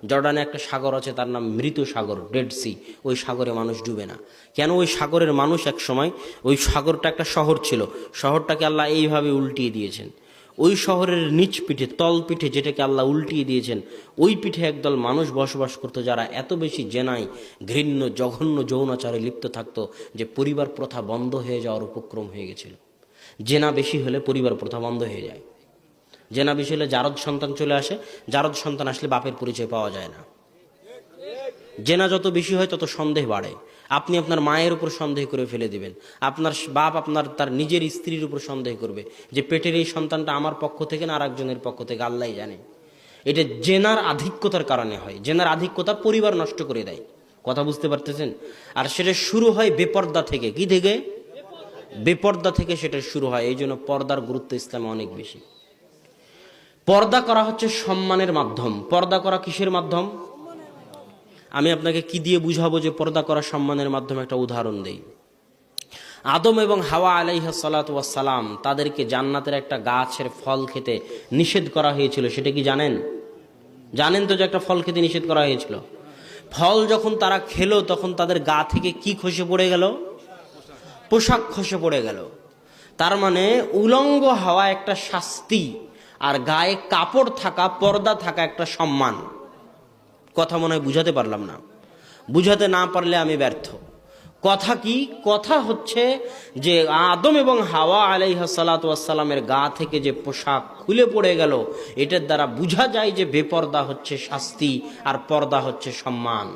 জর্ডানে একটা সাগর আছে, তার নাম মৃত সাগর, ডেড সি। ওই সাগরে মানুষ ডুবে না কেন? ওই সাগরের মানুষ এক সময়, ওই সাগরটা একটা শহর ছিল, শহরটাকে আল্লাহ এইভাবে উল্টিয়ে দিয়েছেন। ওই শহরের নিচ পিঠে, তল পিঠে যেটাকে আল্লাহ উল্টিয়ে দিয়েছেন, ওই পিঠে একদল মানুষ বসবাস করতো যারা এত বেশি জেনায়, ঘৃণ্য জঘন্য যৌনাচারে লিপ্ত থাকতো যে পরিবার প্রথা বন্ধ হয়ে যাওয়ার উপক্রম হয়ে গেছিল। জেনা বেশি হলে পরিবার প্রথা বন্ধ হয়ে যায়। জেনা বেশি হলে জারদ সন্তান চলে আসে, জারদ সন্তান আসলে বাপের পরিচয় পাওয়া যায় না। জেনা যত বেশি হয় তত সন্দেহ বাড়ে। আপনি আপনার মায়ের উপর সন্দেহ করে ফেলে দিবেন, আপনার বাপ তার নিজের স্ত্রীর উপর সন্দেহ করবে যে পেটের এই সন্তানটা আমার পক্ষ থেকে না আরেকজনের পক্ষ থেকে, আল্লাহ জানে। এটা জেনার আধিক্যতার কারণে হয়। জেনার আধিক্যতা পরিবার নষ্ট করে দেয়। কথা বুঝতে পারতেছেন? আর সেটা শুরু হয় বেপর্দা থেকে। কি থেকে? বেপর্দা থেকে সেটা শুরু হয়। এই জন্য পর্দার গুরুত্ব ইসলামে অনেক বেশি। পর্দা করা হচ্ছে সম্মানের মাধ্যম। পর্দা করা কিসের মাধ্যম? আমি আপনাকে কি দিয়ে বুঝাবো যে পর্দা করা সম্মানের মাধ্যমে? একটা উদাহরণ দেই। আদম এবং হাওয়া আলাইহিস সালাতু ওয়াস সালাম, তাদেরকে জান্নাতের একটা গাছের ফল খেতে নিষেধ করা হয়েছিল। সেটা কি জানেন? জানেন তো যে একটা ফল খেতে নিষেধ করা হয়েছিল। ফল যখন তারা খেলো তখন তাদের গা থেকে কি খসে পড়ে গেল? পোশাক খসে পড়ে গেল। তার মানে উলঙ্গ হওয়া একটা শাস্তি, আর গায়ে কাপড় থাকা, পর্দা থাকা একটা সম্মান। কথা মনে হয় বুঝাতে পারলাম না। বুঝাতে না পারলে আমি ব্যর্থ। কথা কি? কথা হচ্ছে যে আদম এবং হাওয়া আলাইহিস সালাতু ওয়াস সালামের গা থেকে যে পোশাক খুলে পড়ে গেল, এটার দ্বারা বোঝা যায় যে বেপর্দা হচ্ছে শাস্তি আর পর্দা হচ্ছে সম্মান।